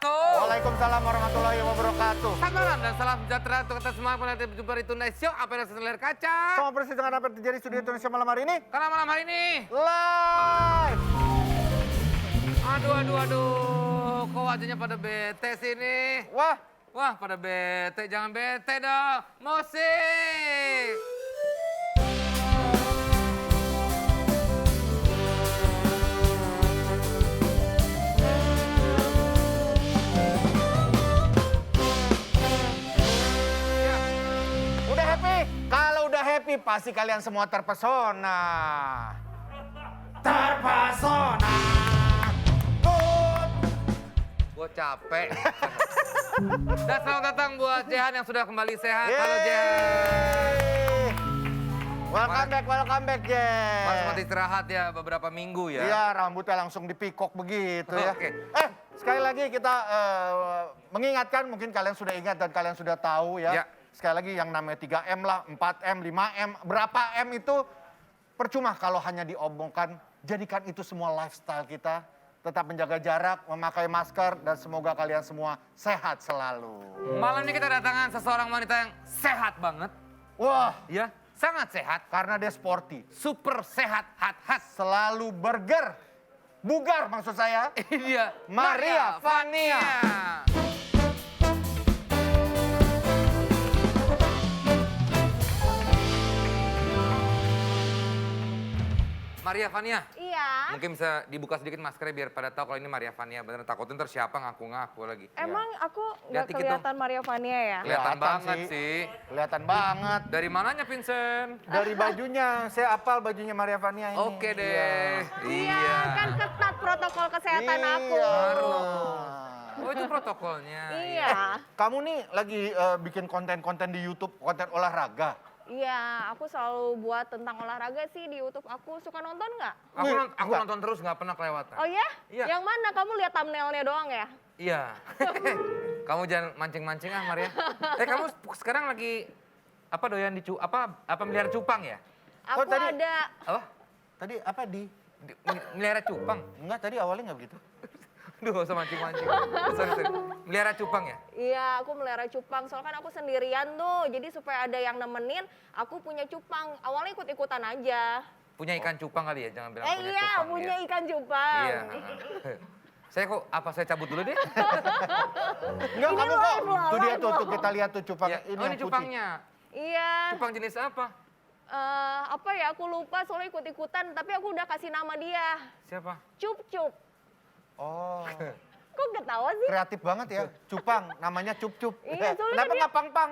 wabarakatuh. Waalaikumsalam warahmatullahi wabarakatuh. Selamat malam dan salam sejahtera untuk kita semua penonton berjumpa di Tonight Show. Apa yang layar kaca? Sama persis dengan apa yang terjadi di studio Indonesia malam hari ini. Karena malam hari ini, Live. aduh. Kok wajahnya pada bete sini? Wah, Pada bete. Jangan bete dong. Musik. udah happy? Kalau udah happy pasti kalian semua terpesona. Terpesona. Good. Gue capek. Dan selamat datang buat Jehan yang sudah kembali sehat. Yeay. Halo Jehan. Welcome back, Jen. Mas sempat istirahat ya beberapa minggu ya. Iya, rambutnya langsung dipikok begitu ya. Oke. Sekali lagi kita mengingatkan, mungkin kalian sudah ingat dan kalian sudah tahu ya. Ya. Sekali lagi yang namanya 3M lah, 4M, 5M, berapa M itu percuma kalau hanya diomongkan. Jadikan itu semua lifestyle kita. Tetap menjaga jarak, memakai masker, dan semoga kalian semua sehat selalu. Malam ini kita datangan seseorang wanita yang sehat banget. Wah, Ya, sangat sehat. karena dia sporty. Super sehat, hat. Selalu burger. Bugar maksud saya. Iya, Maria Vania. Maria Vania, Iya. mungkin bisa dibuka sedikit maskernya biar pada tahu kalau ini Maria Vania. Bener takutin ntar siapa ngaku-ngaku lagi. Emang aku Lihat nggak dikit kelihatan Maria Vania ya? Kelihatan Kelihatan banget sih. sih. Kelihatan banget. Dari mananya Vincent? Dari bajunya, saya apal bajunya Maria Vania ini. Oke deh. Iya, kan ketat protokol kesehatan aku. Oh itu protokolnya. Iya. Kamu nih lagi bikin konten-konten di YouTube, konten olahraga. Iya, aku selalu buat tentang olahraga sih di YouTube aku. Suka nonton nggak? Aku, Wih, aku enggak. nonton terus nggak pernah kelewatan. Oh iya? Iya. Yang mana? Kamu lihat thumbnailnya doang ya? Iya. Kamu jangan mancing-mancing ah Maria. Kamu sekarang lagi apa doyan apa melihara cupang ya? Aku tadi- ada. Apa? Tadi apa Melihara cupang? Enggak, tadi awalnya nggak begitu. Duh, gak usah mancing-mancing. Sorry. Melihara cupang ya? Iya, aku melihara cupang. Soalnya kan aku sendirian tuh. Jadi supaya ada yang nemenin, aku punya cupang. Awalnya ikut-ikutan aja. Punya ikan cupang kali ya? Jangan bilang punya Iya, cupang. punya ya. ikan cupang. Iya. Saya kok, saya cabut dulu deh? Enggak, Ini kamu kok. live loh, Tuh dia live tuh, loh. kita lihat tuh cupang Ya. ini Oh yang ini putih. cupangnya. Iya. Cupang jenis apa? Apa ya, aku lupa soalnya ikut-ikutan, tapi aku udah kasih nama dia. Siapa? Cup-cup. Oh, Kok ketawa sih? kreatif banget ya. Cupang, namanya cup-cup. Iya, soalnya Kenapa dia- nggak pang-pang?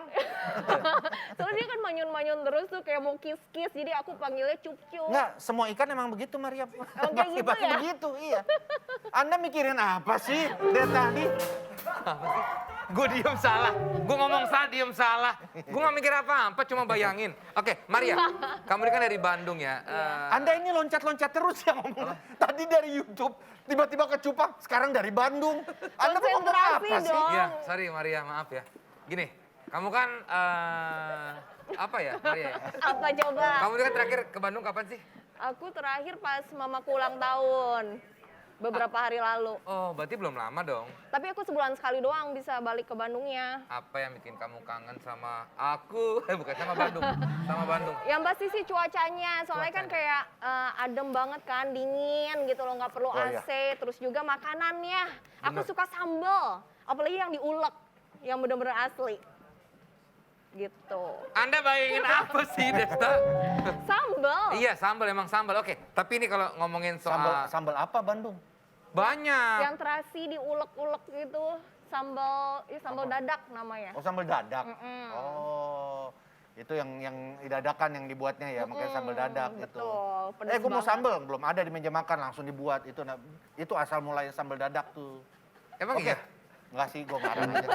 Soalnya dia kan manyun-manyun terus tuh kayak mau kiss-kiss, jadi aku panggilnya cup-cup. Enggak, semua ikan emang begitu, Maria. kayak gitu Pasti ya? begitu, iya. Anda mikirin apa sih dari tadi? Gue diem salah. Gue ngomong salah, diem salah. Gue gak mikir apa-apa, cuma bayangin. Oke, Maria, kamu ini kan dari Bandung ya. Anda ini loncat-loncat terus ya ngomong. Tadi dari YouTube, tiba-tiba ke Cupang, sekarang dari Bandung. Anda mau ngomong Konsentrasi apa sih? dong. Iya, sorry Maria, maaf ya. Gini, kamu kan, apa ya Maria ya? Apa coba? Kamu ini kan terakhir ke Bandung kapan sih? Aku terakhir pas mamaku ulang tahun. Beberapa hari lalu. Oh, berarti belum lama dong. Tapi aku sebulan sekali doang bisa balik ke Bandungnya. Apa yang bikin kamu kangen sama aku? Bukan sama Bandung, sama Bandung. Yang pasti sih cuacanya, soalnya kan Cuacanya. kayak adem banget kan, dingin gitu loh, nggak perlu Oh, iya. AC. Terus juga makanannya, aku Bener. suka sambal, apalagi yang diulek, yang bener-bener asli. Gitu. Anda bayangin apa sih, Desta? Sambal. Iya, sambal, emang sambal. Oke, tapi ini kalau ngomongin soal... Sambal apa Bandung? Banyak. Yang terasi diulek-ulek gitu, sambal, sambal dadak namanya. Oh, sambal dadak. Mm-mm. Oh, itu yang dadakan yang dibuatnya ya, makanya sambal dadak itu. Betul, pedes Gue mau banget. sambal, belum ada di meja makan, langsung dibuat. Itu asal mulai sambal dadak tuh. Emang Oke. iya? Enggak sih, gue ngarang aja.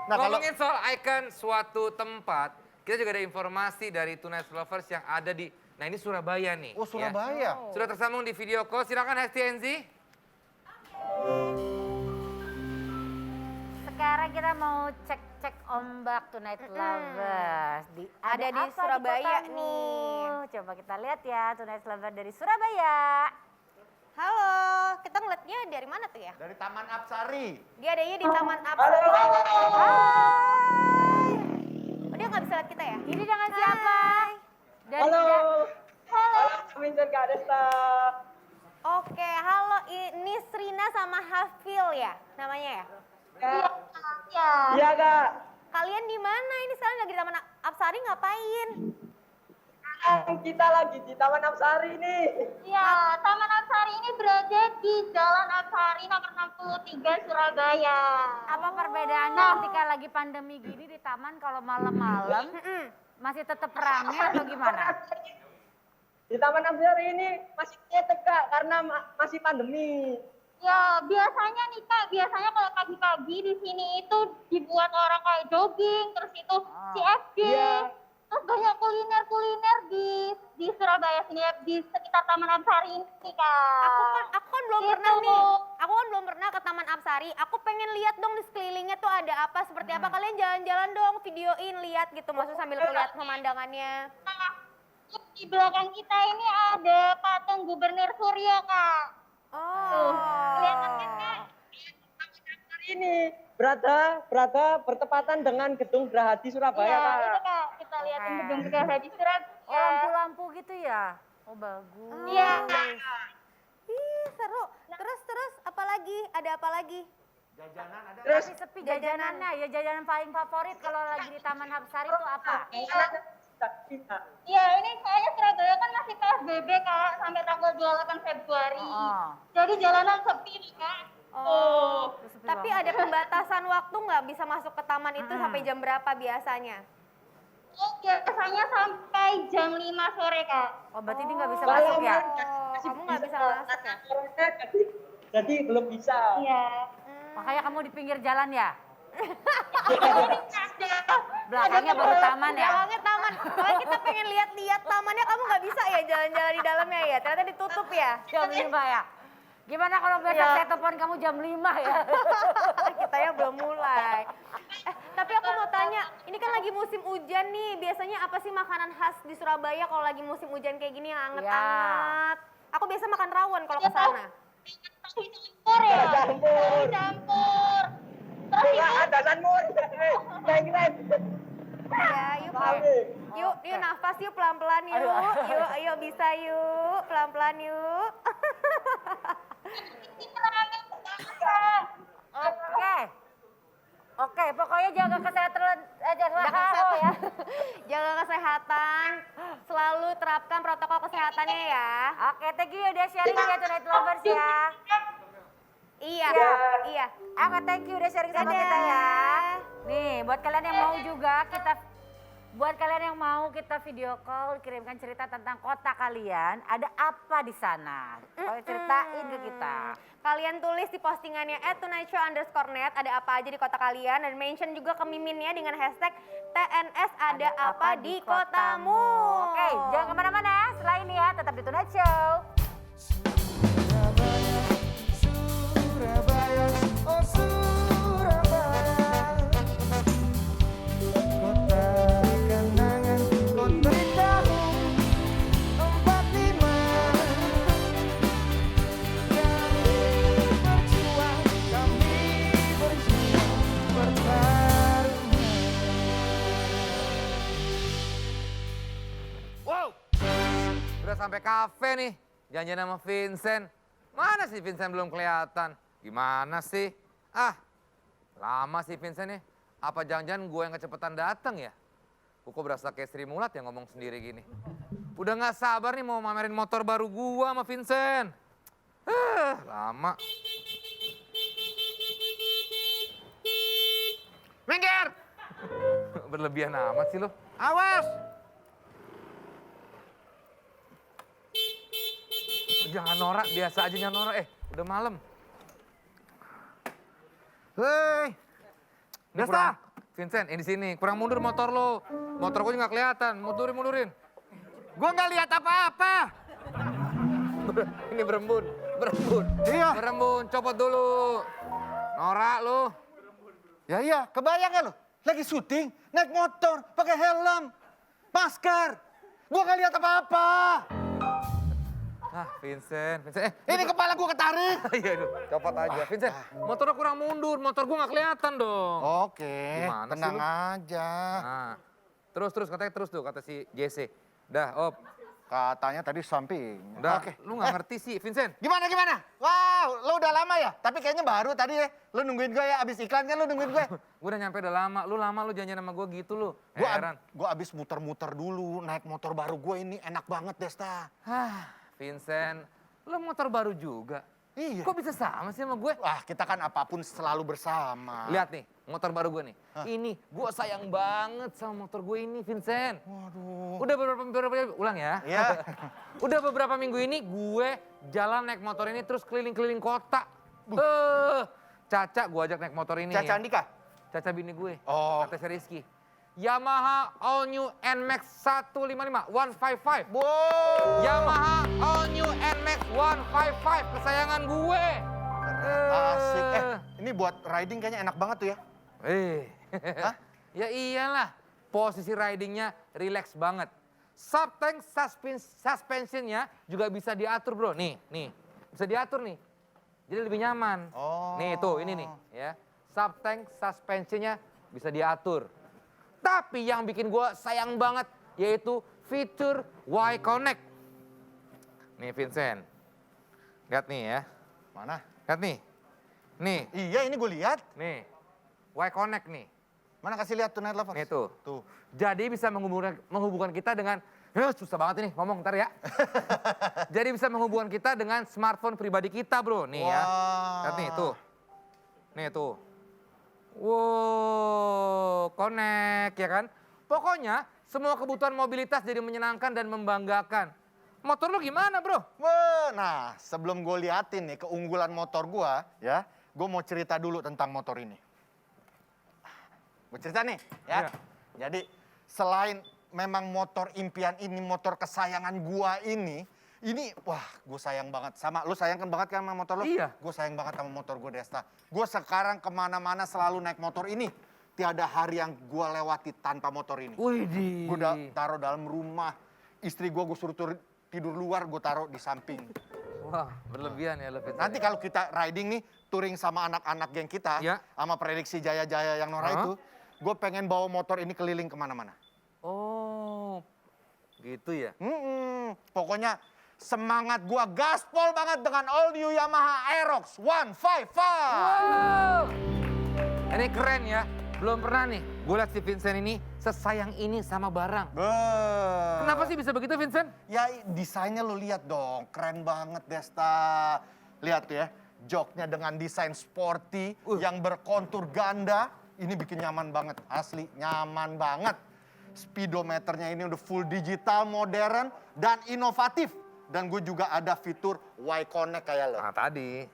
Nah, kalau Ngomongin soal ikon suatu tempat, kita juga ada informasi dari Tonight Lovers yang ada di... Nah ini Surabaya nih. ya. Surabaya. Sudah tersambung di video call, silakan Hesti Enzi. Sekarang kita mau cek-cek ombak Tonight Lovers. Ada di apa Surabaya kotamu? nih. Coba kita lihat ya Tonight Lovers dari Surabaya. Halo, kita ngeliatnya dari mana tuh ya? Dari Taman Apsari. Dia adanya di Taman Apsari. Hai. Oh, dia nggak bisa lihat kita ya? Ini dengan siapa? Dari Halo. Halo. Vincent Kak Desta. Oke, halo. Ini Srina sama Hafil ya namanya ya? Iya. Iya Kak. Kalian di mana? Ini sekarang lagi di Taman Apsari ngapain? Kita lagi di Taman Apsari nih. Ya, Taman Apsari ini berada di Jalan Apsari nomor 63 Surabaya. apa perbedaannya ketika lagi pandemi gini di taman kalau malam-malam masih tetap ramai atau gimana? Di Taman Apsari ini masih nyetek Kak karena masih pandemi. Ya, biasanya nih Kak, biasanya kalau pagi-pagi di sini itu dibuat orang kayak jogging, terus itu CFD. Iya. Terus banyak kuliner-kuliner di Surabaya sini, di sekitar Taman Apsari ini Kak. Aku kan belum Gitu. pernah nih. Aku kan belum pernah ke Taman Apsari. Aku pengen lihat dong di sekelilingnya tuh ada apa, seperti apa. Kalian jalan-jalan dong, videoin, lihat gitu. Maksud sambil lihat pemandangannya. Nah, di belakang kita ini ada patung Gubernur Suryo Kak. Oh. Kelihatan kan Kak? Ini berada bertepatan dengan Gedung Gerahadi Surabaya Iya, Kak. itu Kak. Kita lihatin gedung Gerahadi Surabaya. Oh, lampu-lampu gitu ya? Oh bagus. Iya. Ih, seru. Terus apa lagi? Ada apa lagi? Jajanan ada. Terus Tapi sepi jajanannya, ya jajanan paling favorit kalau lagi di Taman Apsari itu apa? Iya, ini soalnya Surabaya kan masih PSBB Kak, sampai tanggal 28 Februari. Oh. Jadi jalanan sepi nih Kak. Oh. Terus sepi Tapi banget. ada pembatasan waktu nggak bisa masuk ke taman itu sampai jam berapa biasanya? Oh, biasanya sampai jam 5 sore Kak. Oh berarti ini nggak bisa Kalau masuk ya? Oh, kamu nggak bisa masuk ya? Jadi belum bisa. Iya. Makanya kamu di pinggir jalan ya? Ada. Belakangnya baru taman ya? Belakangnya taman. Kalau kita pengen lihat-lihat tamannya, kamu nggak bisa ya jalan-jalan di dalamnya ya? Ternyata ditutup ya? Jam 5 ya? Gimana kalau besok saya telepon kamu jam 5 ya? Kita ya belum mulai. Tapi aku mau tanya, ini kan lagi musim hujan nih. Biasanya apa sih makanan khas di Surabaya kalau lagi musim hujan kayak gini yang anget-anget? Aku biasa makan rawon kalau ke sana. Tahu campur ya? Campur. Tahu campur. Terus Ya, itu ada sanmur. Keren. Ya, yuk. Yuk nafas yuk pelan-pelan yuk. Yuk bisa yuk. Pelan-pelan yuk. Oke, pokoknya jaga kesehatan ya. Jaga kesehatan, selalu terapkan protokol kesehatannya ya. Oke, thank you udah sharing ya Tonight Lovers ya. Iya, iya. Oke, thank you udah sharing sama kita ya. Nih, buat kalian yang mau kita video call, kirimkan cerita tentang kota kalian, ada apa di sana? Ceritain ke kita. Kalian tulis di postingannya @tonightshow_net ada apa aja di kota kalian dan mention juga ke miminnya dengan hashtag TNS ada apa di kotamu. Oke, jangan kemana-mana. Setelah ini ya, tetap di Tonight Show. Surabaya, oh Surabaya, kota kenangan, kota tahun 45. Kami berjuang bertarung. Wow, udah sampai kafe nih, janjian sama Vincent. Mana sih Vincent belum kelihatan? Gimana sih? Lama sih Vincent nih. Apa jangan-jangan gue yang kecepatan datang ya? Kok berasa kayak Sri Mulat yang ngomong sendiri gini. Udah gak sabar nih mau mamerin motor baru gue sama Vincent. Lama. Minggir! Berlebihan amat sih lo. Awas! Jangan norak, biasa aja jangan norak. Udah malam. Hei, Ini kurang, Vincent, ini di sini. Kurang mundur motor lo. Motor gue juga nggak kelihatan. Mundurin. gua nggak lihat apa-apa. Ini berembun. Iya. Berembun, copot dulu. Norak lo. Ya iya, kebayang gak lo? Lagi syuting, naik motor, pakai helm, masker. Gua nggak lihat apa-apa. Vincent. Ini kepala gue ketarik. Iya, aduh, copot aja. Vincent, motornya kurang mundur, motor gue nggak kelihatan dong. Oke, Gimana sih tenang lu? aja. Nah, terus katanya terus tuh, kata si JC. Dah, Op. Katanya tadi samping. Udah, Oke. lu nggak ngerti sih, Vincent. Gimana? Wow, lo udah lama ya? Tapi kayaknya baru tadi ya. Lo nungguin gue ya, abis iklan kan lo nungguin gue. Gue udah nyampe udah lama, lu janjian sama gue gitu lu. Gue Heran. abis muter-muter dulu, naik motor baru gue ini enak banget Desta. Vincent, lu motor baru juga. Iya. Kok bisa sama sih sama gue? Wah, kita kan apapun selalu bersama. Lihat nih, motor baru gue nih. Ini, gue sayang banget sama motor gue ini, Vincent. Waduh. Udah beberapa ulang ya. Iya. Udah beberapa minggu ini gue jalan naik motor ini terus keliling-keliling kota. Caca gue ajak naik motor ini. Caca ya. Andika? Caca bini gue. Oh. Kata si Rizky. Yamaha All New NMAX 155, 155. Wow. Yamaha All New NMAX 155, kesayangan gue. Asik. Ini buat riding kayaknya enak banget tuh ya. Hah? Ya iyalah, posisi ridingnya relax banget. Subtank suspensionnya juga bisa diatur bro, nih, bisa diatur nih. Jadi lebih nyaman. Oh. Nih tuh, ini nih ya. Subtank suspensionnya bisa diatur. Tapi yang bikin gue sayang banget yaitu fitur Y-Connect. Nih Vincent, lihat nih ya. Mana? Lihat nih. Nih, Iya, ini gue lihat. nih. Y-Connect nih. Mana kasih lihat tuh Night Lovers? Nih tuh. Tuh. Jadi bisa menghubungkan kita dengan, susah banget ini ngomong ntar ya. Jadi bisa menghubungkan kita dengan smartphone pribadi kita bro. Nih ya. Lihat nih tuh. Nih tuh. Wow, connect ya kan. Pokoknya semua kebutuhan mobilitas jadi menyenangkan dan membanggakan. Motor lu gimana bro? Wah, nah sebelum gue liatin nih keunggulan motor gue ya, gue mau cerita dulu tentang motor ini. Gue cerita nih ya. Iya. Jadi selain memang motor impian ini, motor kesayangan gue ini wah gue sayang banget sama, lu sayang kan banget kan sama motor lu? Iya. Gue sayang banget sama motor gue Desta. Gue sekarang kemana-mana selalu naik motor ini. Tiada hari yang gue lewati tanpa motor ini. Widih. Gue udah taruh dalam rumah. Istri gue suruh tidur luar, gue taruh di samping. Wah, berlebihan ya lu Vincent. Nanti kalau kita riding nih, touring sama anak-anak geng kita, Ya. sama prediksi Jaya-Jaya yang Nora itu, gue pengen bawa motor ini keliling kemana-mana. Oh, gitu ya. Pokoknya semangat gue gaspol banget dengan all new Yamaha Aerox 155. Wow. Ini keren ya. Belum pernah nih, gue liat si Vincent ini sesayang ini sama barang. Kenapa sih bisa begitu Vincent? Ya desainnya lo lihat dong, keren banget Desta. Lihat tuh ya, joknya dengan desain sporty yang berkontur ganda. Ini bikin nyaman banget, asli nyaman banget. Speedometernya ini udah full digital, modern, dan inovatif. Dan gue juga ada fitur Y-Connect kayak lo. Nah tadi,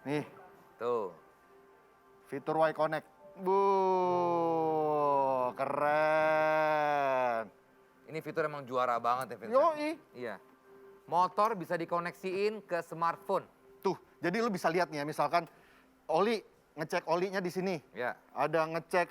Nih, tuh. fitur Y-Connect. Keren. Ini fitur emang juara banget ya Vincent. Yoi. Iya. Motor bisa dikoneksiin ke smartphone. Tuh, jadi lu bisa lihat nih ya, misalkan oli, ngecek olinya di sini. Ya. Ada ngecek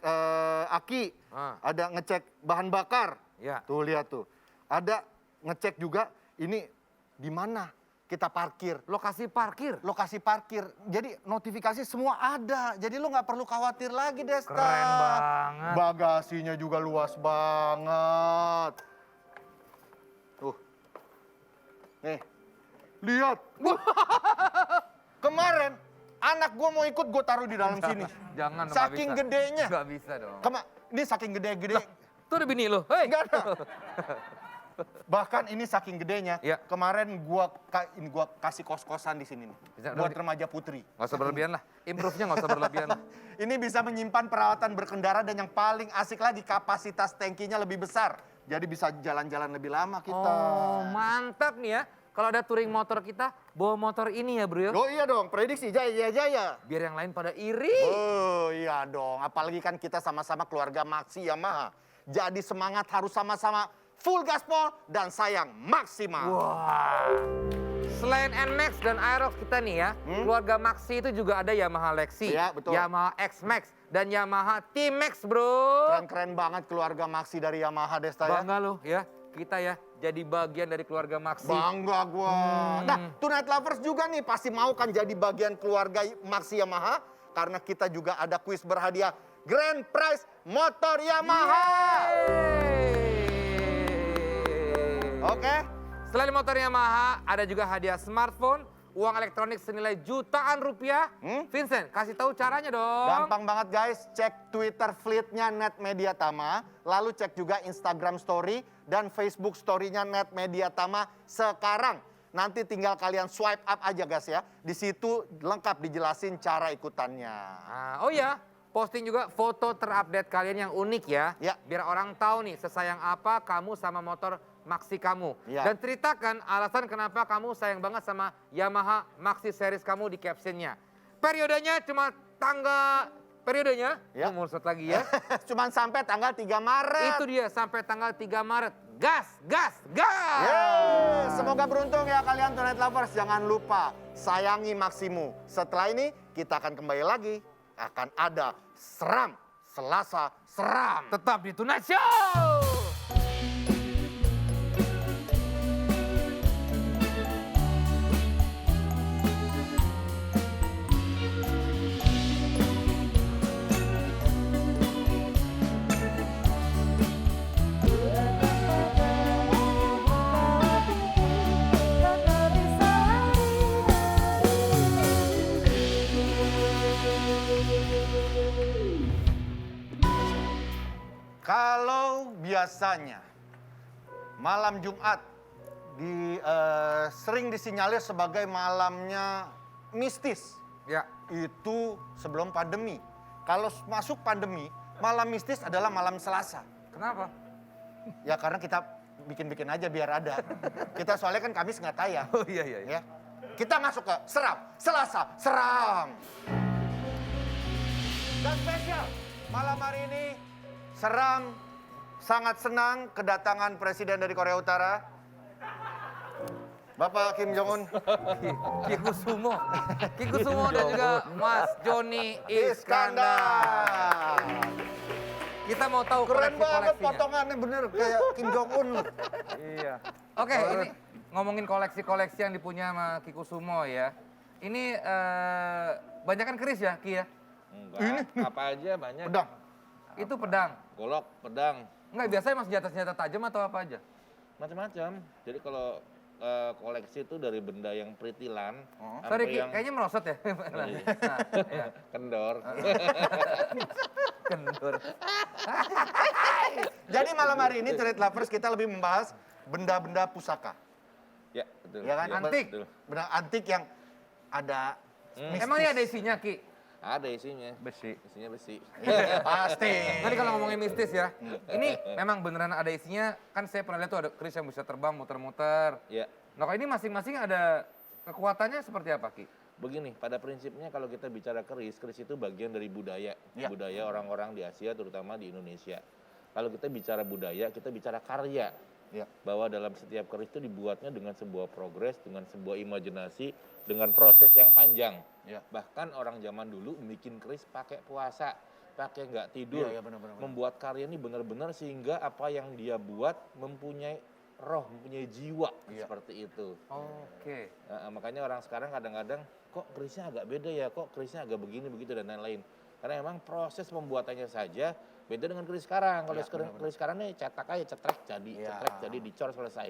aki, Ah. ada ngecek bahan bakar. Ya. Tuh lihat tuh. Ada ngecek juga ini di mana kita parkir. Lokasi parkir. Lokasi parkir. Jadi notifikasi semua ada. Jadi lu nggak perlu khawatir lagi Desta. Keren banget. Bagasinya juga luas banget. Tuh. Nih. Lihat. Kemarin anak gua mau ikut gue taruh di dalam sini. Jangan dong, Saking nggak bisa. gedenya. Nggak bisa dong. Ini saking gede-gede. Tuh ada bini lo. Hei. Enggak ada. Bahkan ini saking gedenya. Iya. Kemarin gua kasih kos-kosan di sini nih. Bisa, Buat udah. remaja putri. Nggak usah berlebihan lah. Improve-nya nggak usah berlebihan lah. Ini bisa menyimpan perawatan berkendara dan yang paling asik lagi kapasitas tangkinya lebih besar. Jadi bisa jalan-jalan lebih lama kita. Oh mantap nih ya. Kalau ada touring motor kita, bawa motor ini ya bro. Oh iya dong, prediksi jaya. Biar yang lain pada iri. Oh iya dong, apalagi kan kita sama-sama keluarga Maxi Yamaha. Jadi semangat harus sama-sama full gaspol dan sayang maksimal. Wah. Selain NMAX dan Aerox kita nih ya, keluarga Maxi itu juga ada Yamaha Lexi, Iya, betul. Yamaha X-Max, dan Yamaha T-Max bro. Keren-keren banget keluarga Maxi dari Yamaha Desta ya. Bangga lo ya. kita ya jadi bagian dari keluarga Maxi. Bangga gua. Nah, Tonight Lovers juga nih pasti mau kan jadi bagian keluarga Maxi Yamaha karena kita juga ada kuis berhadiah Grand Prize motor Yamaha. Oke. Selain motor Yamaha, ada juga hadiah smartphone, uang elektronik senilai jutaan rupiah. Vincent, kasih tahu caranya dong. Gampang banget guys, cek Twitter fleetnya Net Media Tama, lalu cek juga Instagram Story dan Facebook Story-nya Net Media Tama sekarang. Nanti tinggal kalian swipe up aja guys ya. Di situ lengkap dijelasin cara ikutannya. Nah, oh ya, posting juga foto terupdate kalian yang unik ya. Ya. Biar orang tahu nih sesayang apa kamu sama motor Maxi kamu. Ya. Dan ceritakan alasan kenapa kamu sayang banget sama Yamaha Maxi series kamu di captionnya. Periodenya cuma periodenya, Ya. mursut lagi ya. Cuman sampai tanggal 3 Maret. Itu dia sampai tanggal 3 Maret. Gas, gas, gas! Yeay, semoga beruntung ya kalian Tonight Lovers. Jangan lupa sayangi Maximu. Setelah ini kita akan kembali lagi. Akan ada Seram Selasa Seram. Tetap di Tonight Show! Kalau biasanya malam Jumat sering disinyalir sebagai malamnya mistis. Ya, Itu sebelum pandemi. Kalau masuk pandemi, malam mistis adalah malam Selasa. kenapa? Ya karena kita bikin-bikin aja biar ada. Kita soalnya kan Kamis nggak tayang. Oh iya, iya. Ya. Kita masuk ke Seram Selasa Seram. Dan spesial malam hari ini Seram sangat senang kedatangan Presiden dari Korea Utara, Bapak Kim Jong Un. Kikusumo. Kikusumo dan juga Mas Joni Iskandar. Kita mau tahu Keren banget koleksi-koleksinya. potongannya bener kayak Kim Jong Un. Iya. Oke, ini ngomongin koleksi-koleksi yang dipunya sama Kikusumo ya. Ini banyak kan keris ya, Ki ya? Enggak, apa aja banyak. Pedang. Itu pedang. Golok, pedang, Enggak, biasanya mas senjata-senjata tajam atau apa aja? macam-macam. Jadi kalau koleksi itu dari benda yang pritilan, Sorry, Ki, yang kayaknya merosot ya. Nah, ya. kendor. Kendur. Jadi malam hari ini Tonight Lovers kita lebih membahas benda-benda pusaka. Ya, betul. Ya kan? Iya, Antik. betul. Benda antik yang ada mistis. Emang ini ada isinya, Ki? Ada isinya. Besi. Isinya besi. Iya, pasti. Tadi kalau ngomongin mistis ya, ini memang beneran ada isinya. Kan saya pernah lihat tuh ada keris yang bisa terbang muter-muter. Ya, Nah, kalau ini masing-masing ada kekuatannya seperti apa, Ki? begini, pada prinsipnya kalau kita bicara keris, keris itu bagian dari budaya. Ya. Budaya orang-orang di Asia, terutama di Indonesia. Kalau kita bicara budaya, kita bicara karya. Ya. Bahwa dalam setiap keris itu dibuatnya dengan sebuah progres, dengan sebuah imajinasi, dengan proses yang panjang. Ya. Bahkan orang zaman dulu bikin keris pakai puasa, pakai nggak tidur, Iya, benar-benar. membuat karya ini benar-benar sehingga apa yang dia buat mempunyai roh, mempunyai jiwa, Iya. seperti itu. Oke. Nah, makanya orang sekarang kadang-kadang kok kerisnya agak beda ya, kok kerisnya agak begini begitu dan lain-lain. Karena memang proses pembuatannya saja beda dengan keris sekarang. Kalau keris sekarang nih cetak aja, cetrek jadi, Iya. cetrek jadi, dicor selesai.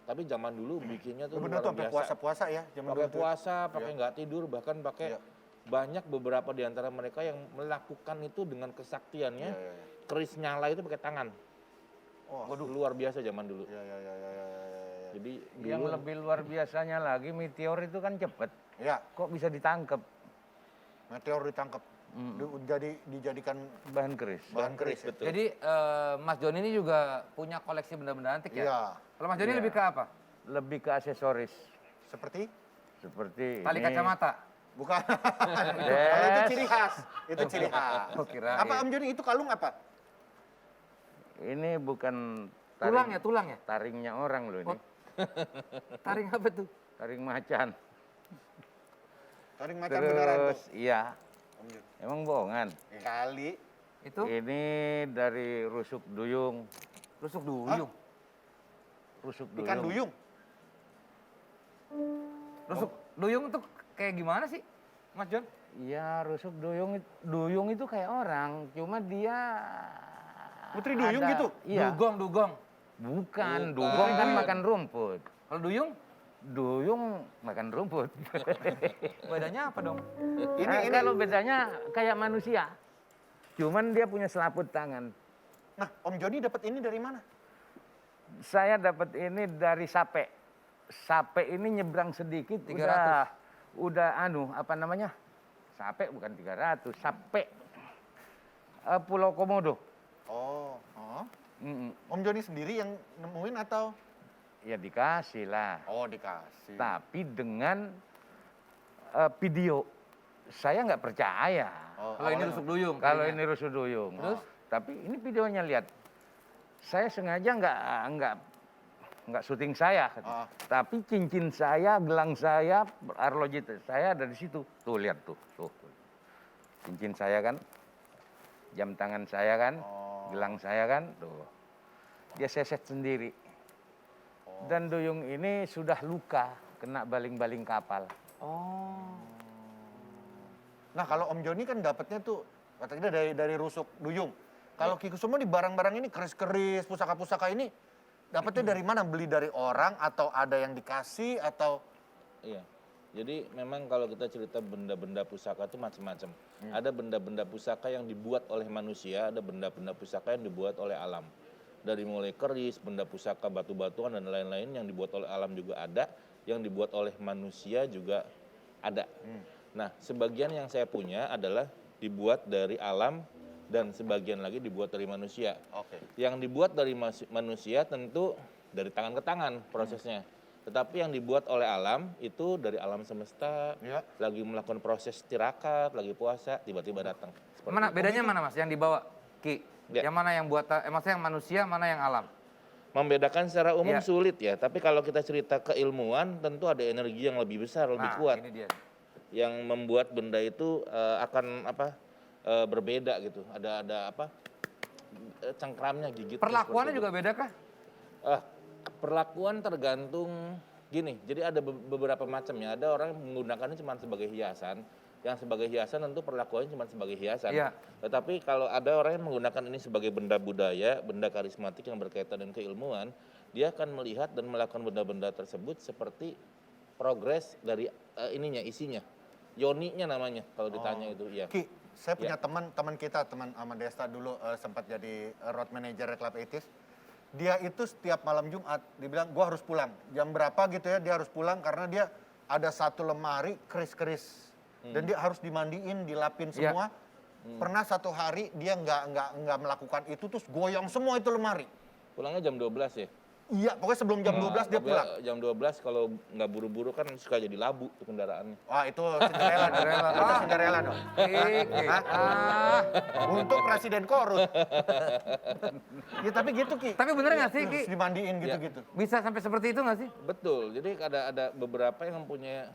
Tapi zaman dulu bikinnya tuh Bener luar tuh sampai biasa. puasa-puasa ya. Zaman Pakai dulu tuh. puasa, pakai nggak tidur, bahkan pakai Iya. banyak beberapa di antara mereka yang melakukan itu dengan kesaktiannya. Iya, iya, iya. Keris nyala itu pakai tangan. Oh, Waduh, luar biasa zaman dulu. Ya, ya, ya, ya, ya, ya, ya. Jadi Yang dulu lebih luar biasanya lagi meteor itu kan cepet. Ya, Kok bisa ditangkap meteor ditangkap. Dijadikan bahan keris? bahan keris. Ya? betul. Jadi Mas Joni ini juga punya koleksi benda-benda antik ya? Iya. Kalau Mas Joni Iya. lebih ke apa? Lebih ke aksesoris. Seperti? Seperti Tali ini. kacamata? Bukan. Kalau itu ciri khas. Itu ciri khas. Oh, kirain. Apa Om Joni itu kalung apa? Ini bukan Tulang ya, tulang ya? taringnya orang loh ini. Oh. Taring apa tuh? Taring macan. Taring macan beneran tuh. Terus iya, Om Joni. emang bohongan. Kali. Itu Ini dari rusuk duyung. rusuk duyung. rusuk Ikan duyung. Rusuk duyung tuh kayak gimana sih, Mas John? Ya rusuk duyung itu kayak orang, cuma dia Putri duyung ada- gitu? Iya. Dugong. Bukan, dugong kan makan rumput. Kalau duyung, Duyung makan rumput. bedanya apa dong? Ini. Kalau bedanya kayak manusia. Cuman dia punya selaput tangan. Nah, Om Joni dapat ini dari mana? Saya dapat ini dari sape. Sape ini nyebrang sedikit 300. udah apa namanya? Sape bukan 300, sape. Pulau Komodo. Oh. Mm-mm. Om Joni sendiri yang nemuin atau? Ya dikasih lah. Oh, dikasih. Tapi dengan video. Saya nggak percaya. Oh, Kalau ini awalnya- rusuk duyung. Kalau kayaknya. ini rusuk duyung. Terus? Tapi ini videonya lihat. Saya sengaja nggak syuting saya. Ah. Tapi cincin saya, gelang saya, arloji saya ada di situ. Tuh lihat tuh. Cincin saya kan, jam tangan saya kan, gelang saya kan, tuh. Dia seset sendiri. Dan duyung ini sudah luka, kena baling-baling kapal. Nah, kalau Om Joni kan dapatnya tuh katanya dari rusuk duyung. Kalau Ki Kusumo di barang-barang ini keris-keris, pusaka-pusaka ini dapatnya dari mana? Beli dari orang atau ada yang dikasih atau Iya. Jadi memang kalau kita cerita benda-benda pusaka itu macam-macam. Ada benda-benda pusaka yang dibuat oleh manusia, ada benda-benda pusaka yang dibuat oleh alam. Dari mulai keris, benda pusaka, batu-batuan dan lain-lain yang dibuat oleh alam juga ada, yang dibuat oleh manusia juga ada. Nah, sebagian yang saya punya adalah dibuat dari alam dan sebagian lagi dibuat dari manusia. Oke. Yang dibuat dari manusia tentu dari tangan ke tangan prosesnya. Tetapi yang dibuat oleh alam itu dari alam semesta, Ya. lagi melakukan proses tirakat, lagi puasa, tiba-tiba datang. Seperti Mana itu. bedanya mana Mas yang dibawa Ki? Ya. Yang mana yang maksudnya yang manusia, mana yang alam? Membedakan secara umum Ya. sulit ya, tapi kalau kita cerita keilmuan tentu ada energi yang lebih besar, lebih kuat. Ini dia. Yang membuat benda itu akan berbeda gitu. Ada cengkramnya, gigit. Perlakuannya juga beda kah? Perlakuan tergantung gini. Jadi ada beberapa macam ya. Ada orang yang menggunakannya cuma sebagai hiasan. Yang sebagai hiasan tentu perlakuannya cuma sebagai hiasan. Iya. Tetapi kalau ada orang yang menggunakan ini sebagai benda budaya, benda karismatik yang berkaitan dengan keilmuan, dia akan melihat dan melakukan benda-benda tersebut seperti progres dari isinya. Yoninya namanya kalau ditanya itu. Ya. Ki, saya punya Ya. teman kita, teman Ahmad Desta dulu sempat jadi road manager Club Etis. Dia itu setiap malam Jumat, dia bilang, gua harus pulang. Jam berapa gitu ya, dia harus pulang karena dia ada satu lemari keris-keris. Dan dia harus dimandiin, dilapin Ya. semua. Pernah satu hari dia nggak melakukan itu, terus goyang semua itu lemari. Pulangnya jam 12 ya? Iya, pokoknya sebelum jam 12 dia Tapi pulang. Jam 12 kalau nggak buru-buru kan suka jadi labu tuh kendaraannya. Wah, itu Cinderella dong. Itu Cinderella dong. Ki. Untuk presiden korut. Ya tapi gitu Ki. Tapi bener nggak sih Ki? Terus dimandiin gitu-gitu. Bisa sampai seperti itu nggak sih? Betul, jadi ada beberapa yang mempunyai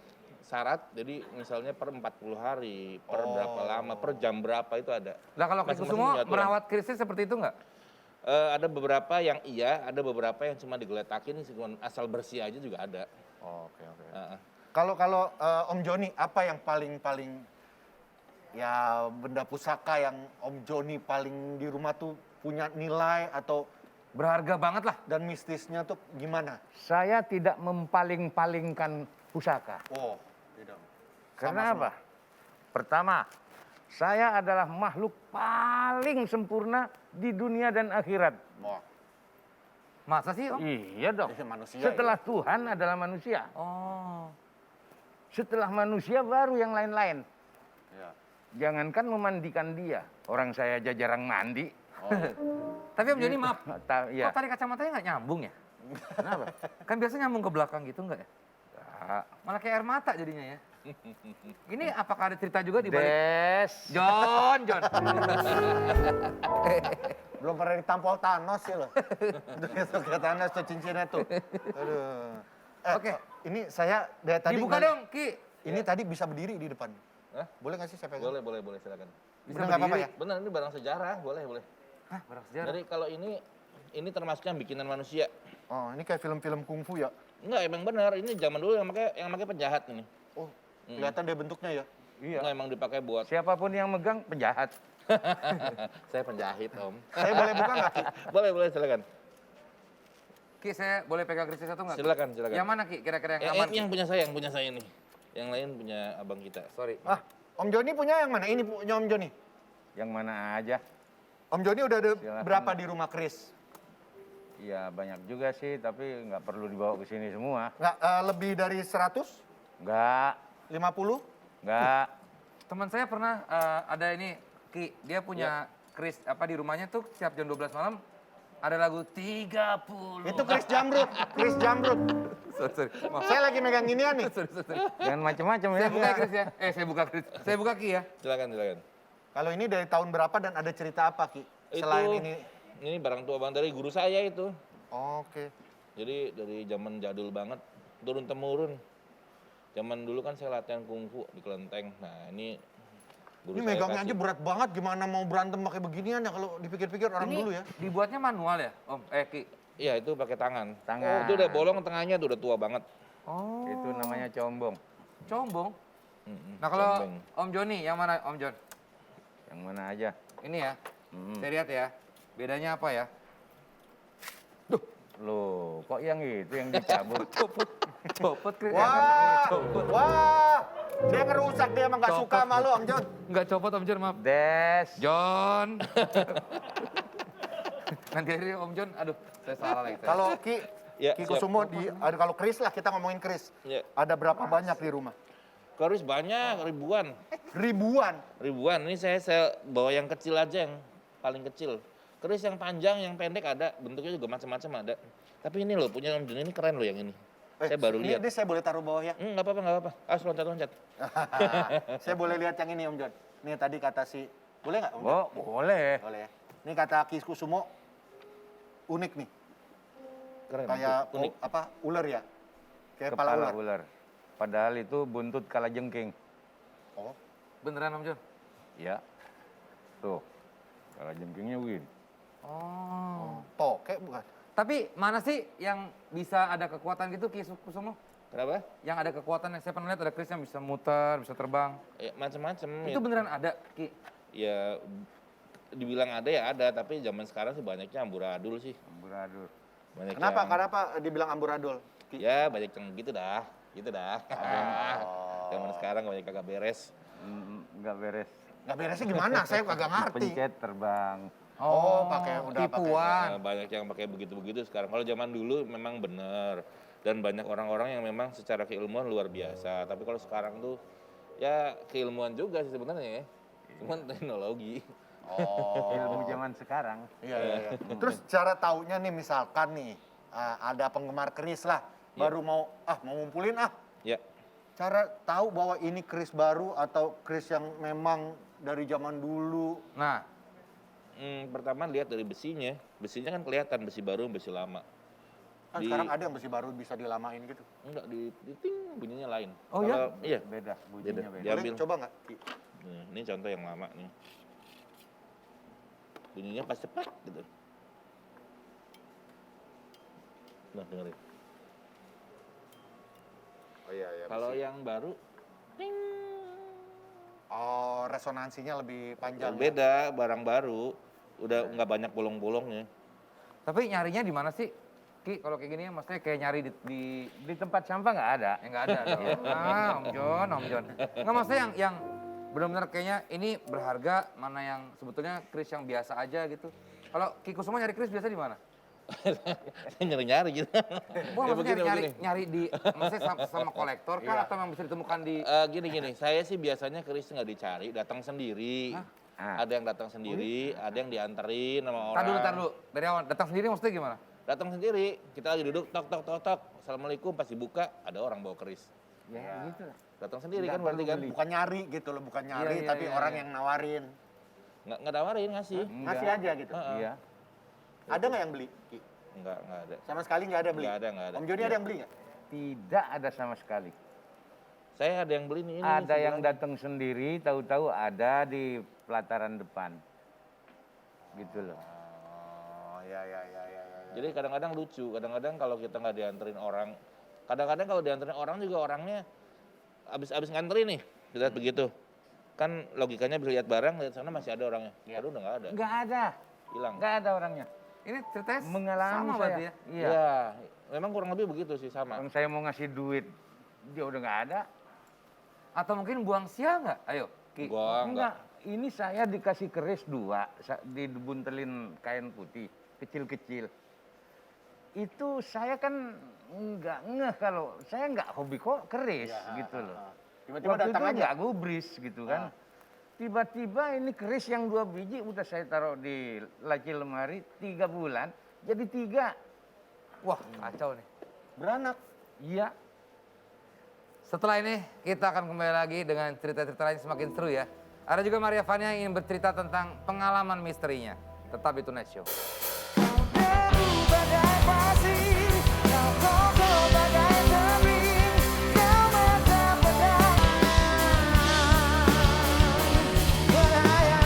syarat, jadi misalnya per 40 hari, per berapa lama, per jam berapa itu ada. Nah kalau Ki Masing-masing Kusumo punya aturan. merawat kerisnya seperti itu nggak? Ada beberapa yang iya, ada beberapa yang cuma digeletakin, cuma asal bersih aja juga ada. Oke. Heeh. Kalau Om Joni, apa yang paling ya benda pusaka yang Om Joni paling di rumah tuh punya nilai atau Berharga banget lah. dan mistisnya tuh gimana? Saya tidak mempaling-palingkan pusaka. Oh, tidak. Karena apa? Pertama, saya adalah makhluk paling sempurna di dunia dan akhirat. Wah, Masa sih Om? Iya dong. manusia. Setelah Tuhan adalah manusia. Oh. Setelah manusia baru yang lain-lain. Ya. Jangankan memandikan dia. Orang saya aja jarang mandi. Tapi Om Joni maaf, Ya. kok tali kacamatanya nggak nyambung ya? Kenapa? Kan biasanya nyambung ke belakang gitu nggak ya? Nggak. Malah kayak air mata jadinya ya. Ini apakah ada cerita juga di balik? Des. John. Belum pernah ditampol Thanos sih loh. Itu ke Thanos tuh cincinnya tuh. Aduh. Oke. Ini saya dari tadi Dibuka dong Ki. Ini tadi bisa berdiri di depan. Hah? Boleh nggak sih saya pegang? Boleh silakan. Bisa Bener nggak apa-apa berdiri. ya? Benar, ini barang sejarah, boleh. Hah, barang sejarah. Jadi kalau ini ini termasuk yang bikinan manusia. Oh, ini kayak film-film kungfu ya? Enggak, emang benar. Ini zaman dulu yang pakai penjahat ini. Oh, kelihatan dia bentuknya ya? Enggak, emang dipakai buat. Siapapun yang megang penjahat. Saya penjahit, Om. Saya boleh buka nggak, Ki? Boleh, silakan. Ki, saya boleh pegang krisnya satu nggak? Ki? Silakan. Yang mana Ki? Kira-kira yang aman? Ki? Yang punya saya nih. Yang lain punya abang kita. Sorry. Ah, Om Joni punya yang mana? Ini punya Om Joni. Yang mana aja. Om Joni udah ada Silakan. berapa di rumah Kris? Ya banyak juga sih, tapi nggak perlu dibawa ke sini semua. Nggak, lebih dari 100? Nggak, 50? nggak. Teman saya pernah ada ini, Ki, dia punya kris apa di rumahnya tuh setiap jam 12 malam ada lagu 30. Itu Kris Jamrut. Kris Jamrut. Sorry. Maaf. Saya lagi megang ginian nih. Sorry. Jangan macam-macam ya. Saya buka kris ya. Saya buka kris. Saya buka Ki ya. Silakan. Kalau ini dari tahun berapa dan ada cerita apa, Ki? Selain ini. Ini barang tua bang dari guru saya itu. Oke. Jadi dari zaman jadul banget, turun temurun. Zaman dulu kan saya latihan kungfu di kelenteng. Nah ini guru Ini saya megangnya aja kasih. berat banget. Gimana mau berantem pakai beginian ya kalau dipikir-pikir orang Ini dulu ya? dibuatnya manual ya, Om? Ki. Iya itu pakai tangan. Tangan. Itu udah bolong tengahnya tuh udah tua banget. Oh. Itu namanya combong. Combong. Mm-mm, Nah kalau combeng. Om Joni, yang mana Om Jon? Yang mana aja. Ini ya. Hmm. Saya lihat ya. Bedanya apa ya? Loh, kok yang itu yang dicabut? Copot kris. Wah, dia ngerusak, dia emang gak suka sama lu, Om Jon. Enggak copot Om Jon, maaf. Des. John. Nanti hari Om Jon, aduh, saya salah lagi. Kalau Ki, Ya, Ki siap. Kusumo, ada kalau Kris lah, kita ngomongin Kris. Ya. Ada berapa banyak di rumah? Keris banyak, ribuan. Ribuan. Ini saya bawa yang kecil aja, yang paling kecil. Keris yang panjang, yang pendek ada, bentuknya juga macam-macam ada. Tapi ini loh, punya Om Jun ini keren loh yang ini. Saya baru lihat. Ini saya boleh taruh bawah ya? Nggak apa-apa. Loncat. Saya boleh lihat yang ini, Om Jon. Ini tadi kata si, boleh nggak, Om Jon? Oh, boleh. Boleh ya. Ini kata Ki Kusumo, unik nih. Keren, Kayak unik. ular ya? Kayak Kepala kepala ular. ular. Padahal itu buntut kalajengking. Oh, Beneran Om Jon? Ya. Tuh. Kalajengkingnya begini. Oh. toke bukan? Tapi mana sih yang bisa ada kekuatan gitu Ki Kusumo? Kenapa? Yang ada kekuatan, saya pernah lihat ada kris yang bisa muter, bisa terbang. Ya, macam-macam. Itu beneran ada Ki? Ya, dibilang ada ya ada, tapi zaman sekarang sih banyaknya amburadul sih. Amburadul. Banyak Kenapa? yang- Kenapa dibilang amburadul? Ki? Ya banyak yang gitu dah. Zaman sekarang banyak kagak beres. Nggak beres. Nggak beresnya gimana? Saya kagak ngerti. Pencet terbang. Oh, pakai udah pakai. tipuan. Banyak yang pakai begitu-begitu sekarang. Kalau zaman dulu memang benar. Dan banyak orang-orang yang memang secara keilmuan luar biasa. Tapi kalau sekarang tuh ya keilmuan juga sih sebenarnya ya. Cuman teknologi. Oh. Ilmu zaman sekarang. Iya. Terus cara taunya nih misalkan nih ada penggemar keris lah, baru mau ngumpulin Ya. Cara tahu bahwa ini keris baru atau keris yang memang dari zaman dulu. Nah, Pertama lihat dari besinya. Besinya kan kelihatan besi baru, besi lama. Kan sekarang ada yang besi baru bisa dilamain gitu. Enggak di ting bunyinya lain. Oh, ya? Iya. Beda, bunyinya beda. Diambil. Boleh coba nggak? Ki? Nih, ini contoh yang lama nih. Bunyinya pas cepat gitu. Nah, dengerin. Oh iya. Kalau yang baru Oh, resonansinya lebih panjang. Ya? beda, barang baru. Udah nggak banyak bolong-bolongnya. tapi nyarinya di mana sih? Ki, kalau kayak gini ya, maksudnya kayak nyari di Di tempat sampah nggak ada. ya nggak ada dong. Om Jon. Nggak, maksudnya yang benar-benar kayaknya ini berharga, mana yang sebetulnya kris yang biasa aja gitu. Kalau Ki Kusumo nyari kris biasa di mana? Saya nyari-nyari gitu. Bukan, Ya, maksudnya begini. nyari di, maksudnya sama kolektor kan atau yang bisa ditemukan di... Gini, saya sih biasanya keris nggak dicari, datang sendiri. Hah? Ada yang datang sendiri, ada yang dianterin sama Tar orang. dulu. Dari awal, datang sendiri maksudnya gimana? Datang sendiri, kita lagi duduk, tok. Assalamualaikum, pas dibuka, ada orang bawa keris. Ya, gitu. Datang sendiri Nggak kan berarti kan? Bukan nyari gitu loh, bukan nyari, Iya, tapi iya, orang iya. yang nawarin. Nggak nawarin, ngasih. Ngasih aja gitu. Iya. Ada nggak yang beli? Ki? Nggak ada. Sama sekali nggak ada beli? Nggak ada. Om Joni ada yang beli nggak? Tidak ada sama sekali. Saya ada yang beli nih. Ini Ada sebelah. yang datang sendiri, tahu-tahu ada di pelataran depan. Gitu loh. Oh ya. Jadi kadang-kadang lucu, kadang-kadang kalau kita nggak dianterin orang, kadang-kadang kalau dianterin orang juga orangnya abis nganterin nih, lihat begitu. Kan logikanya bisa lihat barang, lihat sana masih ada orangnya. Baru udah nggak ada, Nggak ada, hilang. nggak ada orangnya. Ini ceritanya Mengalami sama saya. berarti ya? Iya. Iya, memang kurang lebih begitu sih sama. Orang saya mau ngasih duit, dia udah nggak ada. Atau mungkin buang sial nggak? Ayo, Ki. Gua Enggak, ini saya dikasih keris 2, dibuntelin kain putih, kecil-kecil. Itu saya kan nggak ngeh kalau, saya nggak hobi kok keris gitu loh. Tiba-tiba Waktu datang itu aja. nggak gubris gitu kan. Tiba-tiba ini keris yang 2 biji udah saya taruh di laci lemari 3 bulan, jadi 3. Wah, kacau nih. Beranak. Iya. Setelah ini kita akan kembali lagi dengan cerita-cerita lain semakin seru ya. Ada juga Maria Vania yang ingin bercerita tentang pengalaman misterinya. Tetap di Tonight Show. Kau deru bagai pasir, kau kokoh bagai tebing, kau mata pedang berhayal.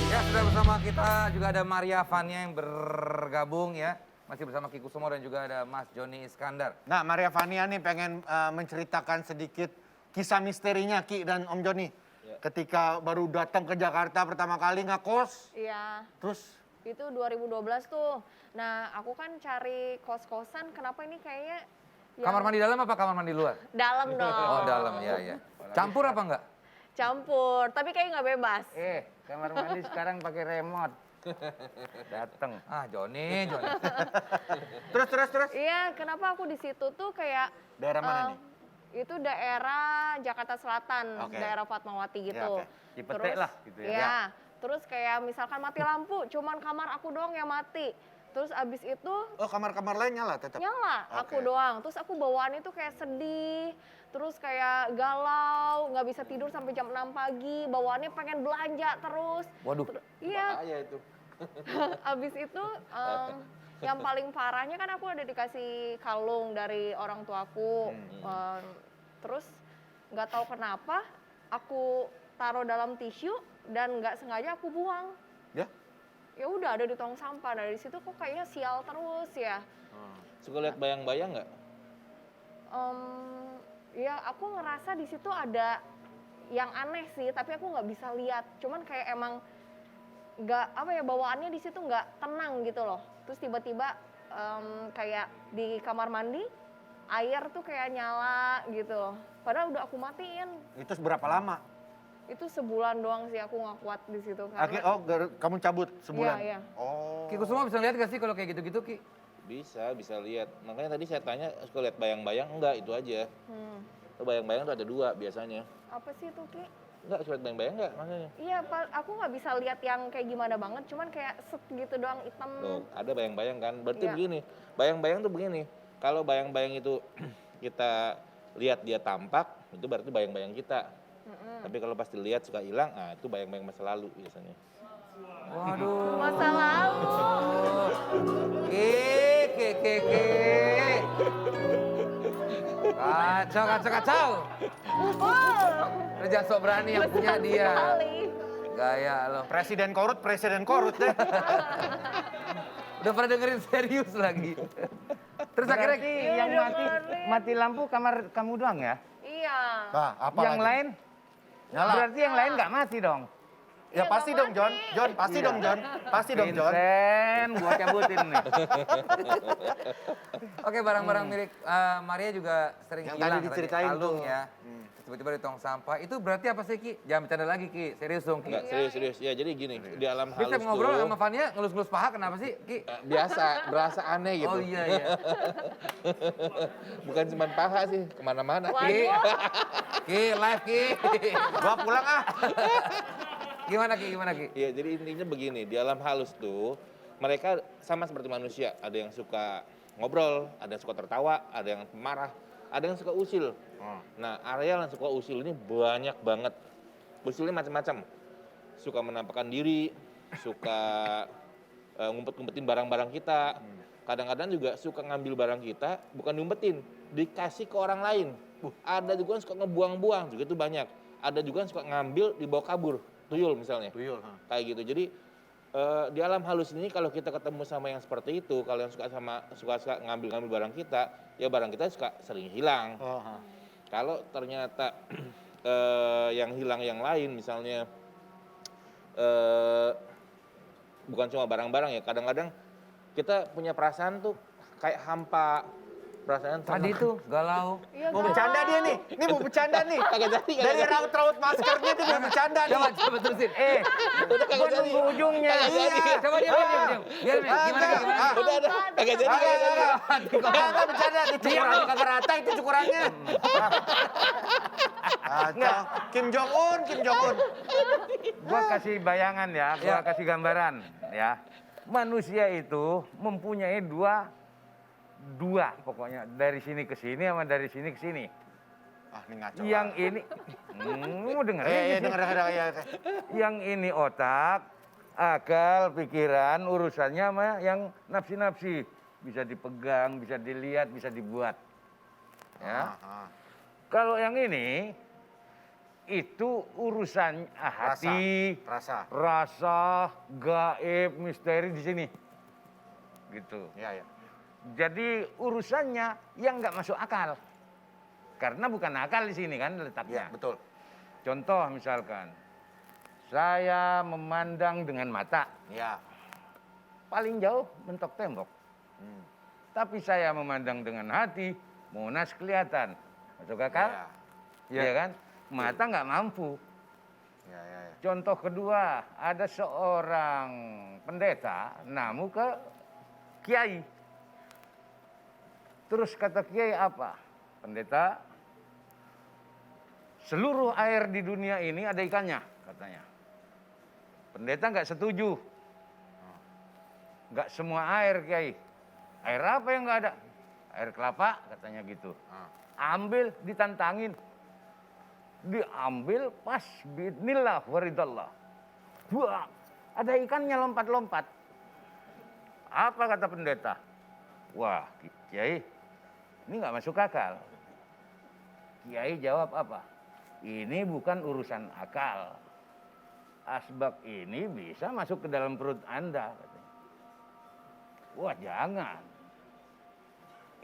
Ya sudah bersama kita juga ada Maria Vania yang bergabung ya. Masih bersama Ki Kusumo dan juga ada Mas Joni Iskandar. Nah, Maria Vania nih pengen menceritakan sedikit kisah misterinya Ki dan Om Joni. Ketika baru datang ke Jakarta pertama kali ngekos, Iya, terus itu 2012 tuh. Nah, aku kan cari kos-kosan, kenapa ini kayaknya Kamar mandi dalam apa kamar mandi luar? dalam dong. Oh dalam, ya. Campur apa enggak? Campur, tapi kayak nggak bebas. Kamar mandi sekarang pakai remote. Datang. Ah, Joni. terus. Iya, kenapa aku di situ tuh kayak Daerah mana nih? itu daerah Jakarta Selatan, Oke. daerah Fatmawati gitu. Ya, oke. Cipete lah gitu ya. Iya, terus kayak misalkan mati lampu, cuman kamar aku doang yang mati. Terus abis itu Oh, kamar-kamar lain nyala tetap. nyala, aku Oke. doang. Terus aku bawaan itu kayak sedih, terus kayak galau, nggak bisa tidur sampai jam 6 pagi, bawaannya pengen belanja terus. Waduh. Iya, Bahaya itu. abis itu yang paling parahnya kan aku ada dikasih kalung dari orang tuaku. Terus nggak tahu kenapa aku taruh dalam tisu dan nggak sengaja aku buang. Ya? Ya udah ada di tong sampah. Dari situ kok kayaknya sial terus ya. Suka lihat bayang-bayang nggak? Ya aku ngerasa di situ ada yang aneh sih, tapi aku nggak bisa lihat. Cuman kayak emang nggak apa ya, bawaannya di situ nggak tenang gitu loh. Terus tiba-tiba kayak di kamar mandi air tuh kayak nyala gitu loh. Padahal udah aku matiin. Itu berapa lama? Itu sebulan doang sih aku nggak kuat di situ Kamu cabut sebulan? Iya. Oh. Ki Kusumo bisa lihat gak sih kalau kayak gitu-gitu, Ki? Bisa lihat. Makanya tadi saya tanya, suka lihat bayang-bayang? Enggak, itu aja. Tuh bayang-bayang tuh ada 2 biasanya. Apa sih itu Ki? Enggak, suka lihat bayang-bayang enggak makanya? Iya, aku nggak bisa lihat yang kayak gimana banget, cuman kayak set gitu doang hitam. Loh, ada bayang-bayang kan? Berarti Iya. begini, bayang-bayang tuh begini. Kalau bayang-bayang itu kita lihat dia tampak, itu berarti bayang-bayang kita. Tapi kalau pas dilihat suka hilang, nah itu bayang-bayang masa lalu biasanya. Waduh. Masa lalu. Ki. Kacau. Lu jangan sok berani yang punya Besar dia. sekali. Gaya lo. Presiden korut deh. Udah pernah dengerin serius lagi. Terus akhirnya Berarti Iya, yang udah mati kemarin. mati lampu kamar kamu doang ya? Iya. Nah, apa Yang lagi? lain? Nyala. Berarti yang lain nggak mati dong? Ya Iya, pasti nggak dong, John. mati. John, pasti Iya. dong, John. Pasti dong, John. Vincent, gua cabutin nih. Oke, barang-barang milik Maria juga sering Yang hilang tadi diceritain kalung tuh. ya. Tiba-tiba di tong sampah. Itu berarti apa sih, Ki? Jangan bercanda lagi, Ki. Serius dong, Ki. Enggak, serius. Ya jadi gini, di alam Bisa halus ngobrol tuh sama Vania, ngelus-ngelus paha, kenapa sih, Ki? biasa, berasa aneh gitu. Oh iya. Bukan cuma paha sih, kemana-mana. Ki, Waduh. Ki, live, Ki. Gua pulang ah. Gimana, Ki? Iya, jadi intinya begini, di alam halus tuh mereka sama seperti manusia. Ada yang suka ngobrol, ada yang suka tertawa, ada yang marah, ada yang suka usil. Nah, areal yang suka usil ini banyak banget. Usilnya macam-macam. Suka menampakkan diri, suka ngumpet-ngumpetin barang-barang kita. Kadang-kadang juga suka ngambil barang kita, bukan diumpetin, dikasih ke orang lain. Ada juga yang suka ngebuang-buang, juga itu banyak. Ada juga yang suka ngambil, dibawa kabur, tuyul misalnya. Tuyul. Kayak gitu. Jadi di alam halus ini kalau kita ketemu sama yang seperti itu, kalau yang suka ngambil barang kita, ya barang kita suka sering hilang. Kalau ternyata yang hilang yang lain, misalnya bukan cuma barang-barang ya, kadang-kadang kita punya perasaan tuh kayak hampa, perasaan Tadi tuh galau. Mau bercanda dia nih. Ini mau bercanda nih. kagak jadi, Dari raut-raut maskernya dia mau bercanda nih. Coba terusin. udah kagak Gua jadi. nunggu ujungnya. Kagak jadi. Coba diam. Biar nih, gimana? Udah, kagak jadi. Kagak bercanda. Cukurannya kagak rata itu cukurannya. Kim Jong Un. Gua kasih bayangan ya, gua kasih gambaran ya. Manusia itu mempunyai dua pokoknya, dari sini ke sini sama dari sini ke sini. Ah, ini ngaco. Yang ini, mau dengerin? denger. Yang ini otak, akal, pikiran, urusannya sama yang nafsi-nafsi. Bisa dipegang, bisa dilihat, bisa dibuat. Ya. Kalau yang ini, itu urusan hati, rasa, gaib, misteri di sini. Gitu. Iya. Jadi urusannya yang nggak masuk akal. Karena bukan akal di sini kan letaknya. Iya, betul. Contoh misalkan, saya memandang dengan mata, Iya. paling jauh mentok tembok. Tapi saya memandang dengan hati, Monas kelihatan. Masuk akal? Iya kan? Mata nggak mampu. Iya. Contoh kedua, ada seorang pendeta namu ke kiai. Terus kata kiai apa? Pendeta, seluruh air di dunia ini ada ikannya, katanya. Pendeta nggak setuju. Nggak semua air, kiai. Air apa yang nggak ada? Air kelapa, katanya gitu. Ambil, ditantangin. Diambil pas bismillah waridallah. Wah, ada ikannya lompat-lompat. Apa kata pendeta? Wah, kiai, ini nggak masuk akal. Kiai jawab apa? Ini bukan urusan akal. Asbab ini bisa masuk ke dalam perut Anda. Katanya. Wah, jangan.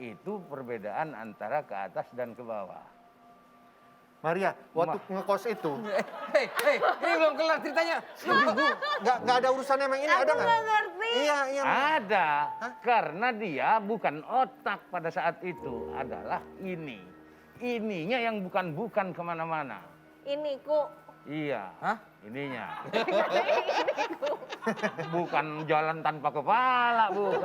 Itu perbedaan antara ke atas dan ke bawah. Maria, waktu ngekos itu Hei, ini belum kelar ceritanya. nggak ada urusannya sama ini, ada Aku nggak? nggak ngerti. Iya. Ada, karena dia bukan otak pada saat itu, adalah ini. Ininya yang bukan kemana-mana. Ini ku. Iya, Hah? ininya. Bukan jalan tanpa kepala, bukan.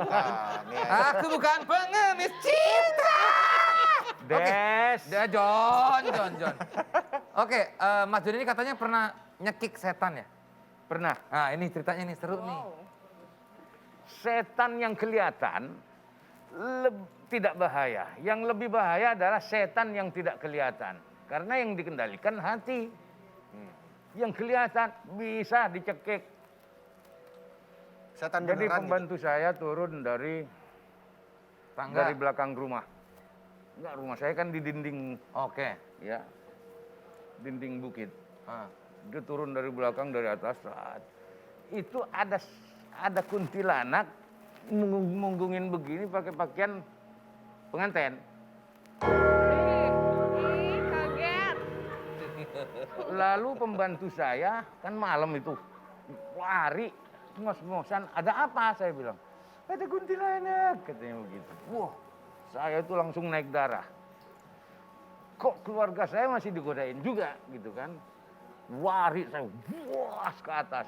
Aku bukan pengemis cinta. Des. Dia John. Oke, Mas Joni ini katanya pernah nyekik setan ya? Pernah. Nah, ini ceritanya nih seru nih. Setan yang kelihatan tidak bahaya. Yang lebih bahaya adalah setan yang tidak kelihatan. Karena yang dikendalikan hati. Yang kelihatan bisa dicekik. Setan Jadi beneran pembantu saya turun dari Tangga. belakang rumah. Enggak, rumah saya kan di dinding, Oke. ya. Dinding bukit. Ah. Dia turun dari belakang, dari atas. Itu ada kuntilanak munggungin begini pakai pakaian pengantin. Ih, kaget. Lalu pembantu saya kan malam itu lari ngos-ngosan. Ada apa? Saya bilang. Ada kuntilanak, katanya begitu. Wah, saya itu langsung naik darah. Kok keluarga saya masih digodain juga gitu kan. Lari saya, buas ke atas.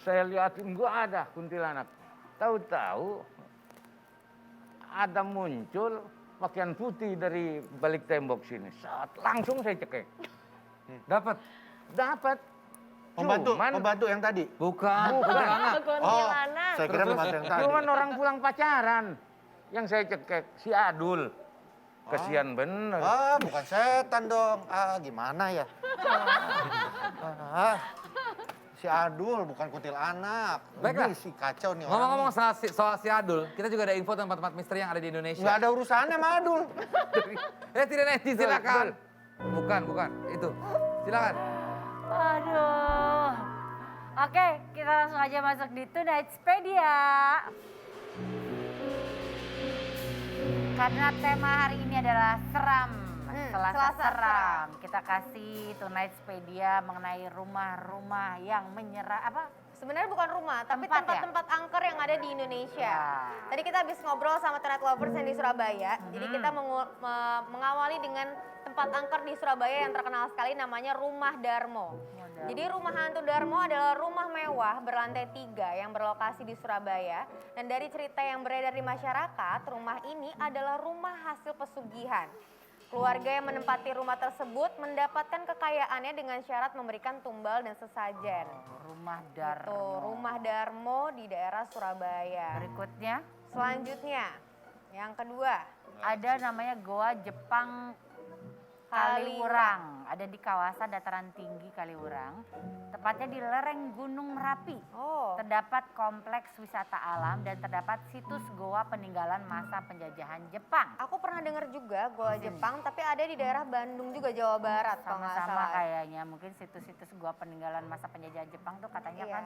Saya lihatin nggak ada kuntilanak. Tahu-tahu ada muncul pakaian putih dari balik tembok sini. Langsung saya cekek. Dapat. Pembantu yang tadi. Bukan. Kuntilanak. Saya kira pembantu yang tadi. Cuman orang pulang pacaran. Yang saya cekek si Adul. Kesian bener. Bukan setan dong. Gimana ya? Si Adul, bukan kuntilanak. Baiklah. Ini si kacau nih orang. Ngomong-ngomong soal si Adul, kita juga ada info tempat-tempat misteri yang ada di Indonesia. Nggak ada urusannya sama Adul. Tidak nanti silakan. Bukan, itu. Silakan. Aduh. Oke, kita langsung aja masuk di Tonightspedia. Karena tema hari ini adalah seram. Selasa seram. Kita kasih Tonightspedia mengenai rumah-rumah yang Sebenarnya bukan rumah, tapi Tempat ya? tempat-tempat angker yang ada di Indonesia. Ya. Tadi kita habis ngobrol sama Tonight Lovers yang di Surabaya. Jadi kita mengawali dengan tempat angker di Surabaya yang terkenal sekali namanya Rumah Darmo. Jadi Rumah Hantu Darmo adalah rumah mewah berlantai 3 yang berlokasi di Surabaya. Dan dari cerita yang beredar di masyarakat, rumah ini adalah rumah hasil pesugihan. Keluarga yang menempati rumah tersebut mendapatkan kekayaannya dengan syarat memberikan tumbal dan sesajen. Rumah Darmo. Itu Rumah Darmo di daerah Surabaya. Berikutnya Selanjutnya, yang kedua, ada namanya Goa Jepang Kaliurang. Ada di kawasan dataran tinggi Kaliurang. Tepatnya di lereng Gunung Merapi. oh, Terdapat kompleks wisata alam dan terdapat situs goa peninggalan masa penjajahan Jepang. aku pernah dengar juga Goa Jepang, tapi ada di daerah Bandung juga, Jawa Barat kalau nggak Sama-sama salah. kayaknya, mungkin situs-situs goa peninggalan masa penjajahan Jepang tuh katanya Iya. kan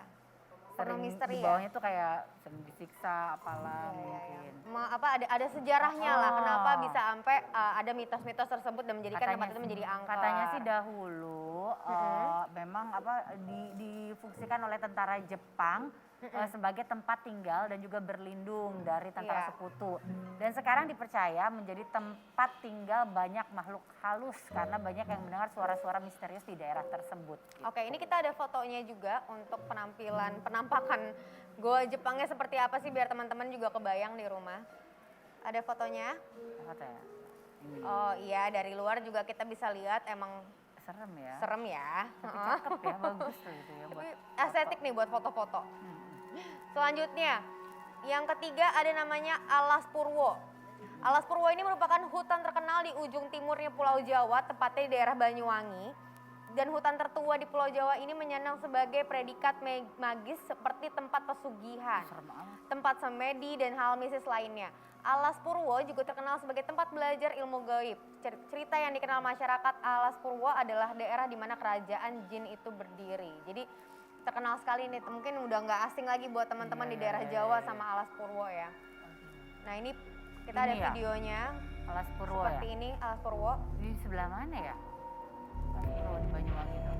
Penuh sering misteri di ya? bawahnya tuh kayak sering disiksa apalah Iya, iya, mungkin. Ada sejarahnya lah Oh. kenapa bisa sampai ada mitos-mitos tersebut dan menjadikan tempat itu menjadi angker. Katanya sih dahulu memang difungsikan oleh tentara Jepang sebagai tempat tinggal dan juga berlindung dari tentara Iya. sekutu. Dan sekarang dipercaya menjadi tempat tinggal banyak makhluk halus karena banyak yang mendengar suara-suara misterius di daerah tersebut. Oke, ini kita ada fotonya juga untuk penampakan Goa Jepangnya seperti apa sih biar teman-teman juga kebayang di rumah. Ada fotonya. Apa ya? Ini Oh iya, dari luar juga kita bisa lihat emang serem ya. serem ya. Tapi cakep ya, bagus tuh gitu ya buat. Tapi estetik nih buat foto-foto. Selanjutnya, yang ketiga ada namanya Alas Purwo. Alas Purwo ini merupakan hutan terkenal di ujung timurnya Pulau Jawa, tepatnya di daerah Banyuwangi. Dan hutan tertua di Pulau Jawa ini menyandang sebagai predikat magis seperti tempat pesugihan, tempat semedi, dan hal mistis lainnya. Alas Purwo juga terkenal sebagai tempat belajar ilmu gaib. Cerita yang dikenal masyarakat Alas Purwo adalah daerah di mana kerajaan jin itu berdiri. Jadi terkenal sekali nih, mungkin udah nggak asing lagi buat teman-teman di daerah Jawa sama Alas Purwo ya. Nah ini kita ada Ini ya? videonya Alas Purwo seperti ya. ini Alas Purwo. Di sebelah mana ya? Alas Purwo di Banyuwangi tuh.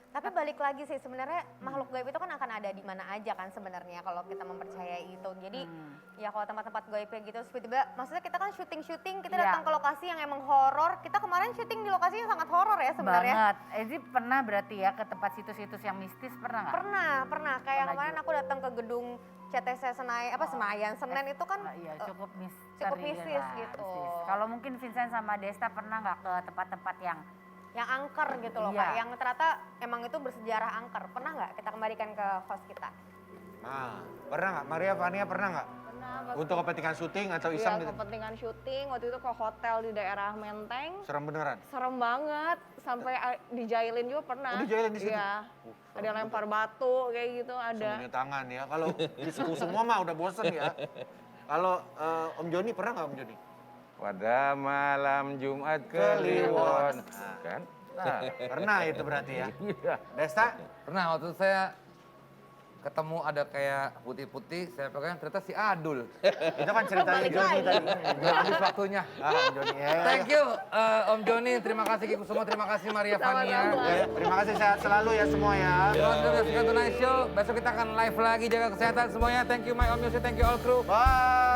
Tapi balik lagi sih sebenarnya makhluk gaib itu kan akan ada di mana aja kan sebenarnya kalau kita mempercayai itu. Jadi ya kalau tempat-tempat gaib kayak gitu tiba-tiba maksudnya kita kan syuting kita Iya. datang ke lokasi yang emang horor. Kita kemarin syuting di lokasi yang sangat horor ya sebenarnya. Banget. Ezi pernah berarti ya ke tempat situs-situs yang mistis pernah nggak? Pernah. Kayak Pernah kemarin juga. aku datang ke gedung CTC Senayan Senen itu kan Iya, cukup misteri. cukup mistis lah, gitu. mistis. Kalau mungkin Vincent sama Desta pernah nggak ke tempat-tempat yang yang angker gitu loh Iya. Kak. Yang ternyata emang itu bersejarah angker. Pernah nggak kita kembalikan ke host kita? Nah, pernah nggak? Maria Vania pernah nggak? Pernah Untuk kepentingan syuting atau Iya, iseng gitu? kepentingan syuting waktu itu ke hotel di daerah Menteng. Serem beneran? Serem banget, sampai dijailin juga pernah. Oh, dijailin di situ? Iya. Ada yang lempar batu kayak gitu ada. Sembunyi tangan ya. Kalau di suku semua mah udah bosen ya. Kalau Om Joni pernah nggak Om Joni? Pada malam Jumat Kliwon. Kliwon. Kan? Nah, Pernah itu berarti ya. iya. Desta? Pernah waktu saya ketemu ada kayak putih-putih, saya pegang ternyata si Adul. Itu kan ceritanya Balik Joni lagi. tadi. Udah habis waktunya. Om Joni ya. Thank you Om Joni, terima kasih Kiku semua, terima kasih Maria Vania. Ya, terima kasih sehat selalu ya semua ya. Selamat menyaksikan Tonight Show. Besok kita akan live lagi, jaga kesehatan semuanya. Thank you my Om Yosi, thank you all crew. Bye.